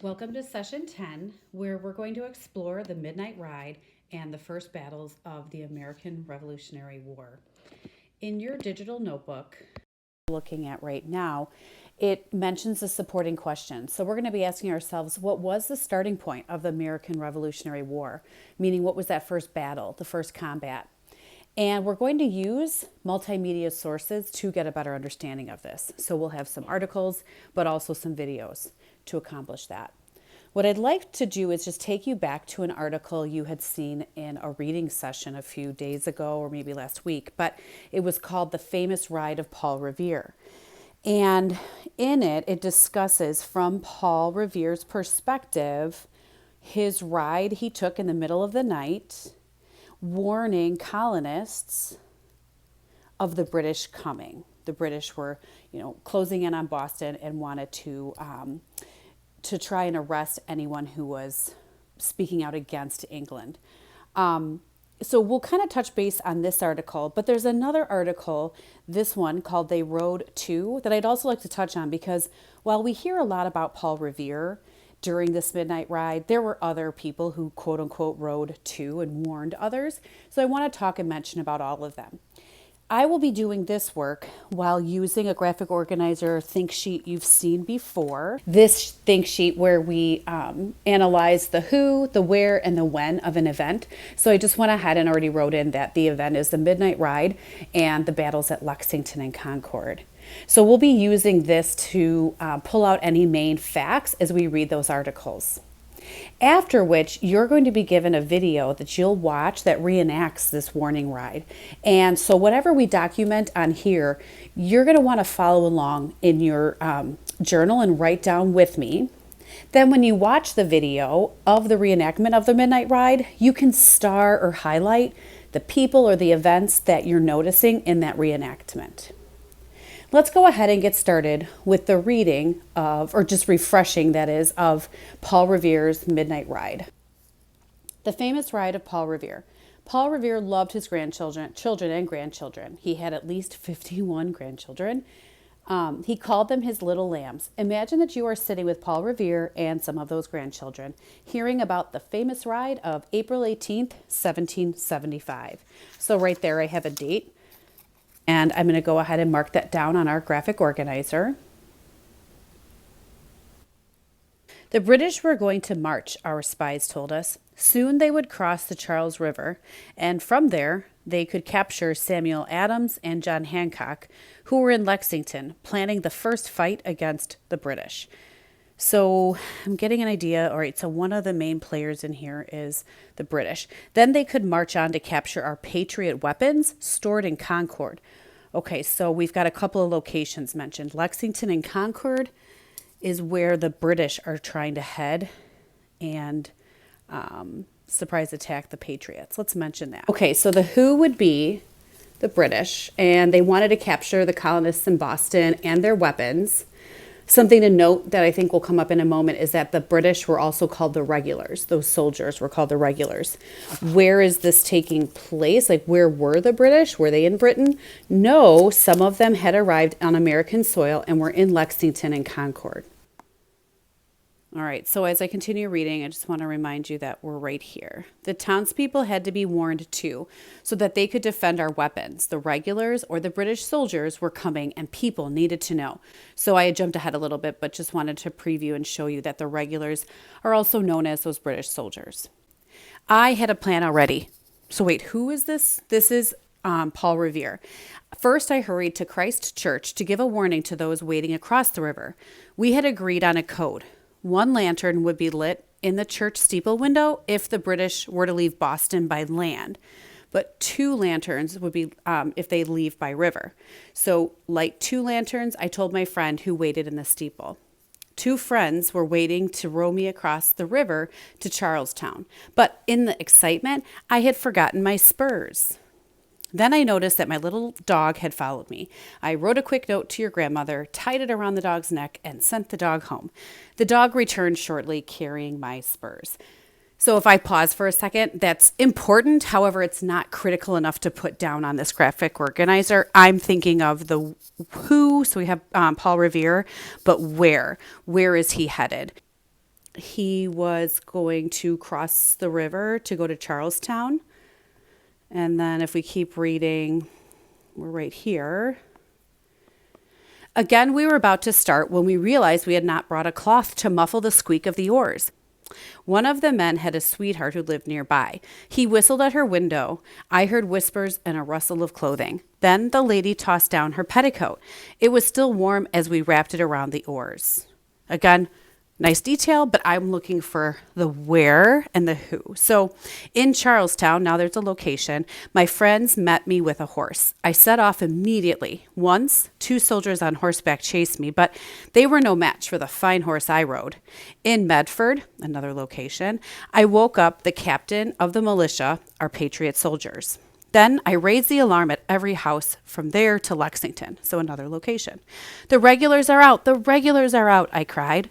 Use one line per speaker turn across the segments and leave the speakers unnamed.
Welcome to session 10, where we're going to explore the Midnight Ride and the first battles of the American Revolutionary War. In your digital notebook, looking at right now, it mentions the supporting questions. So we're going to be asking ourselves, what was the starting point of the American Revolutionary War? Meaning, what was that first battle, the first combat? And we're going to use multimedia sources to get a better understanding of this. So we'll have some articles, but also some videos to accomplish that. What I'd like to do is just take you back to an article you had seen in a reading session a few days ago or maybe last week, but it was called The Famous Ride of Paul Revere. And in it, it discusses from Paul Revere's perspective his ride he took in the middle of the night, warning colonists of the British coming. The British were, closing in on Boston and wanted to try and arrest anyone who was speaking out against England. So we'll kind of touch base on this article, but there's another article, this one called They Rode To, that I'd also like to touch on because while we hear a lot about Paul Revere during this midnight ride, there were other people who quote unquote rode to and warned others. So I want to talk and mention about all of them. I will be doing this work while using a graphic organizer think sheet you've seen before. This think sheet where we analyze the who, the where, and the when of an event. So I just went ahead and already wrote in that the event is the Midnight Ride and the battles at Lexington and Concord. So we'll be using this to pull out any main facts as we read those articles. After which, you're going to be given a video that you'll watch that reenacts this warning ride. And so whatever we document on here, you're going to want to follow along in your journal and write down with me. Then when you watch the video of the reenactment of the Midnight Ride, you can star or highlight the people or the events that you're noticing in that reenactment. Let's go ahead and get started with the reading of, or just refreshing that is, of Paul Revere's Midnight Ride. The famous ride of Paul Revere. Paul Revere loved his children and grandchildren. He had at least 51 grandchildren. He called them his little lambs. Imagine that you are sitting with Paul Revere and some of those grandchildren, hearing about the famous ride of April 18th, 1775. So right there I have a date. And I'm going to go ahead and mark that down on our graphic organizer. The British were going to march, our spies told us. Soon they would cross the Charles River, and from there they could capture Samuel Adams and John Hancock, who were in Lexington, planning the first fight against the British. So I'm getting an idea. All right, so one of the main players in here is the British. Then they could march on to capture our Patriot weapons stored in Concord. Okay, so we've got a couple of locations mentioned. Lexington and Concord is where the British are trying to head and surprise attack the Patriots. Let's mention that. Okay, so the who would be the British, and they wanted to capture the colonists in Boston and their weapons. Something to note that I think will come up in a moment is that the British were also called the regulars. Those soldiers were called the regulars. Where is this taking place? Like, where were the British? Were they in Britain? No, some of them had arrived on American soil and were in Lexington and Concord. All right, so as I continue reading, I just want to remind you that we're right here. The townspeople had to be warned too, so that they could defend our weapons. The regulars or the British soldiers were coming and people needed to know. So I jumped ahead a little bit, but just wanted to preview and show you that the regulars are also known as those British soldiers. I had a plan already. So wait, who is this? This is Paul Revere. First, I hurried to Christ Church to give a warning to those waiting across the river. We had agreed on a code. One lantern would be lit in the church steeple window if the British were to leave Boston by land, but two lanterns would be if they leave by river. So light two lanterns, I told my friend who waited in the steeple. Two friends were waiting to row me across the river to Charlestown, but in the excitement, I had forgotten my spurs. Then I noticed that my little dog had followed me. I wrote a quick note to your grandmother, tied it around the dog's neck, and sent the dog home. The dog returned shortly carrying my spurs. So if I pause for a second, that's important. However, it's not critical enough to put down on this graphic organizer. I'm thinking of the who, so we have Paul Revere, but where? Where is he headed? he was going to cross the river to go to Charlestown. And then if we keep reading, we're right here. Again, we were about to start when we realized we had not brought a cloth to muffle the squeak of the oars. One of the men had a sweetheart who lived nearby. He whistled at her window. I heard whispers and a rustle of clothing. Then the lady tossed down her petticoat. It was still warm as we wrapped it around the oars. Again, nice detail, but I'm looking for the where and the who. So in Charlestown, now there's a location, my friends met me with a horse. I set off immediately. Once, 2 soldiers on horseback chased me, but they were no match for the fine horse I rode. In Medford, another location, I woke up the captain of the militia, our patriot soldiers. Then I raised the alarm at every house from there to Lexington, so another location. The regulars are out, the regulars are out, I cried.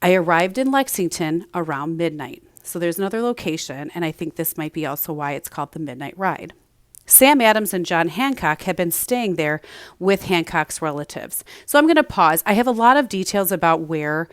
I arrived in Lexington around midnight. So there's another location, and I think this might be also why it's called the Midnight Ride. Sam Adams and John Hancock had been staying there with Hancock's relatives. So I'm going to pause. I have a lot of details about where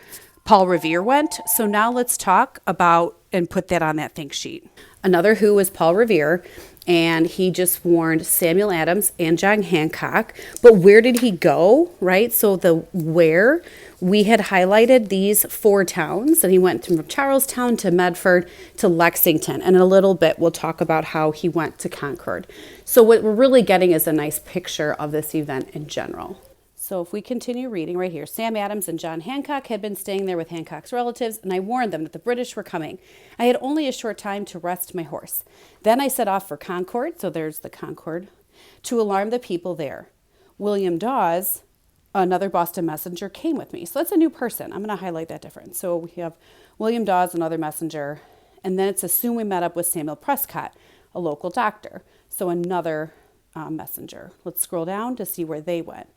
Paul Revere went. So now let's talk about and put that on that think sheet. Another who was Paul Revere, and he just warned Samuel Adams and John Hancock. But where did he go, right? So the where, we had highlighted these 4 towns, and he went from Charlestown to Medford to Lexington. And in a little bit, we'll talk about how he went to Concord. So what we're really getting is a nice picture of this event in general. So if we continue reading right here, Sam Adams and John Hancock had been staying there with Hancock's relatives, and I warned them that the British were coming. I had only a short time to rest my horse. Then I set off for Concord, so there's the Concord, to alarm the people there. William Dawes, another Boston messenger, came with me. So that's a new person. I'm going to highlight that difference. So we have William Dawes, another messenger, and then it's assumed we met up with Samuel Prescott, a local doctor. So another messenger. Let's scroll down to see where they went.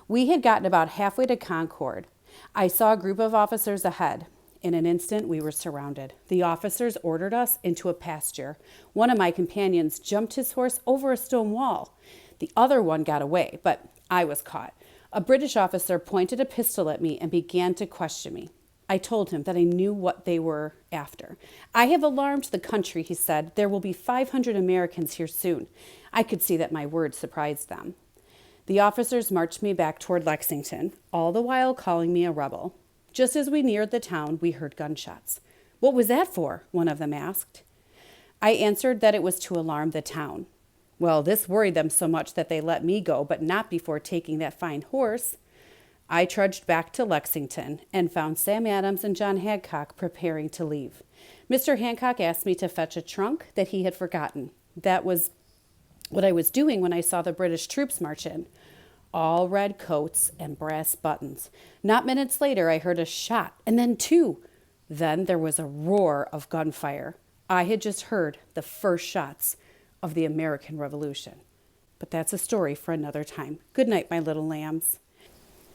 We had gotten about halfway to Concord. I saw a group of officers ahead. In an instant, we were surrounded. The officers ordered us into a pasture. One of my companions jumped his horse over a stone wall. The other one got away, but I was caught. A British officer pointed a pistol at me and began to question me. I told him that I knew what they were after. I have alarmed the country, he said. There will be 500 Americans here soon. I could see that my words surprised them. The officers marched me back toward Lexington, all the while calling me a rebel. Just as we neared the town, we heard gunshots. What was that for? One of them asked. I answered that it was to alarm the town. Well, this worried them so much that they let me go, but not before taking that fine horse. I trudged back to Lexington and found Sam Adams and John Hancock preparing to leave. Mr. Hancock asked me to fetch a trunk that he had forgotten. That was what I was doing when I saw the British troops march in. All red coats and brass buttons. Not minutes later, I heard a shot, and then 2. Then there was a roar of gunfire. I had just heard the first shots of the American Revolution. But that's a story for another time. Good night, my little lambs.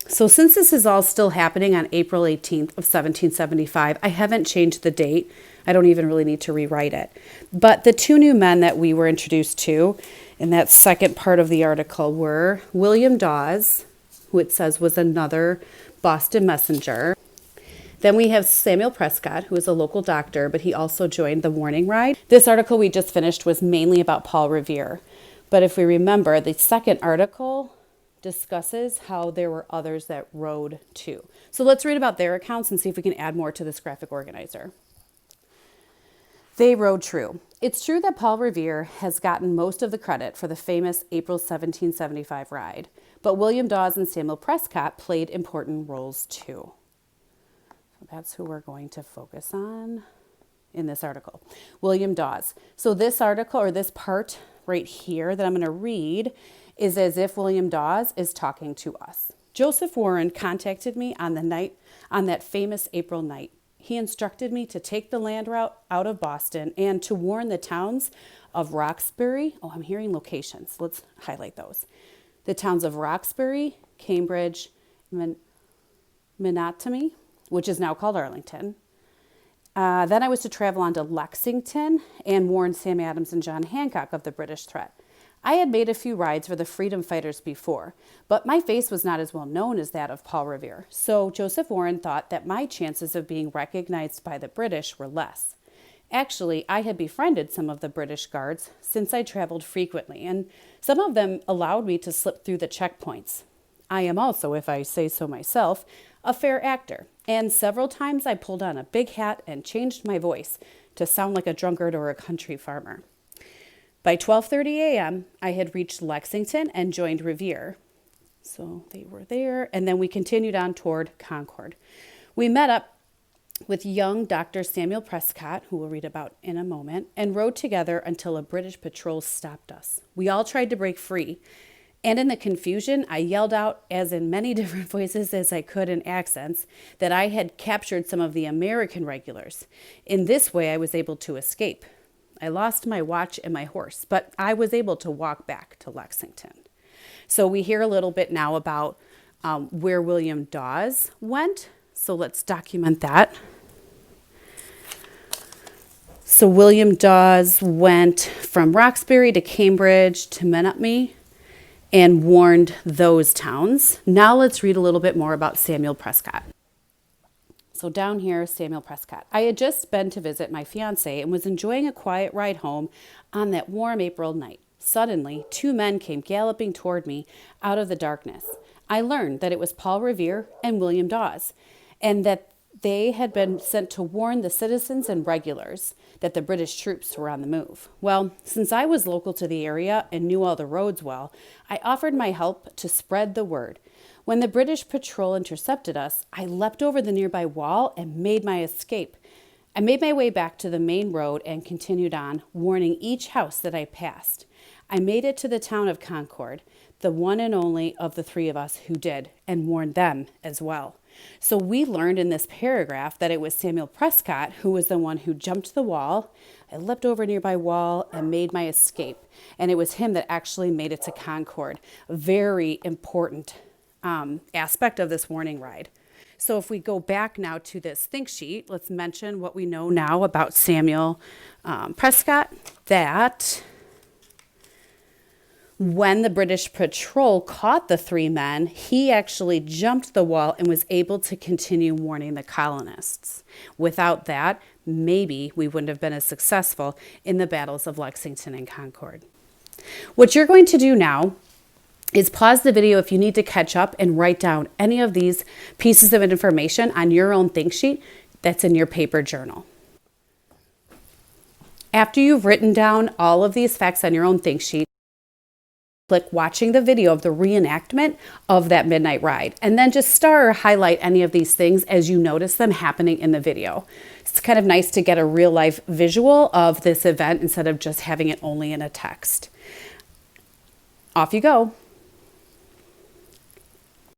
So since this is all still happening on April 18th of 1775, I haven't changed the date. I don't even really need to rewrite it. But the 2 new men that we were introduced to in that second part of the article were William Dawes, who it says was another Boston messenger. Then we have Samuel Prescott, who is a local doctor, but he also joined the morning ride. This article we just finished was mainly about Paul Revere. But if we remember, the second article discusses how there were others that rode too. So let's read about their accounts and see if we can add more to this graphic organizer. They rode true. It's true that Paul Revere has gotten most of the credit for the famous April 1775 ride, but William Dawes and Samuel Prescott played important roles too. So that's who we're going to focus on in this article. William Dawes. So this article, or this part right here that I'm going to read, is as if William Dawes is talking to us. Joseph Warren contacted me on that famous April night. He instructed me to take the land route out of Boston and to warn the towns of Roxbury. Oh, I'm hearing locations. Let's highlight those. The towns of Roxbury, Cambridge, Menotomy, which is now called Arlington. Then I was to travel on to Lexington and warn Sam Adams and John Hancock of the British threat. I had made a few rides for the freedom fighters before, but my face was not as well known as that of Paul Revere, so Joseph Warren thought that my chances of being recognized by the British were less. Actually, I had befriended some of the British guards since I traveled frequently, and some of them allowed me to slip through the checkpoints. I am also, if I say so myself, a fair actor, and several times I pulled on a big hat and changed my voice to sound like a drunkard or a country farmer. By 12:30 a.m., I had reached Lexington and joined Revere. So they were there, and then we continued on toward Concord. We met up with young Dr. Samuel Prescott, who we'll read about in a moment, and rode together until a British patrol stopped us. We all tried to break free, and in the confusion, I yelled out, as in many different voices as I could in accents, that I had captured some of the American regulars. In this way, I was able to escape. I lost my watch and my horse, but I was able to walk back to Lexington. So we hear a little bit now about where William Dawes went. So let's document that. So William Dawes went from Roxbury to Cambridge to Menominee and warned those towns. Now let's read a little bit more about Samuel Prescott. So down here, Samuel Prescott. I had just been to visit my fiance and was enjoying a quiet ride home on that warm April night. Suddenly, two men came galloping toward me out of the darkness. I learned that it was Paul Revere and William Dawes, and that they had been sent to warn the citizens and regulars that the British troops were on the move. Well, since I was local to the area and knew all the roads well, I offered my help to spread the word. When the British patrol intercepted us, I leapt over the nearby wall and made my escape. I made my way back to the main road and continued on, warning each house that I passed. I made it to the town of Concord, the one and only of the three of us who did, and warned them as well. So we learned in this paragraph that it was Samuel Prescott who was the one who jumped the wall. I leapt over a nearby wall and made my escape. And it was him that actually made it to Concord. Very important aspect of this warning ride. So if we go back now to this think sheet, let's mention what we know now about Samuel Prescott, that when the British patrol caught the three men, he actually jumped the wall and was able to continue warning the colonists. Without that, maybe we wouldn't have been as successful in the battles of Lexington and Concord. What you're going to do now is pause the video if you need to catch up and write down any of these pieces of information on your own think sheet that's in your paper journal. After you've written down all of these facts on your own think sheet, click watching the video of the reenactment of that midnight ride, and then just star or highlight any of these things as you notice them happening in the video. It's kind of nice to get a real life visual of this event instead of just having it only in a text. Off you go.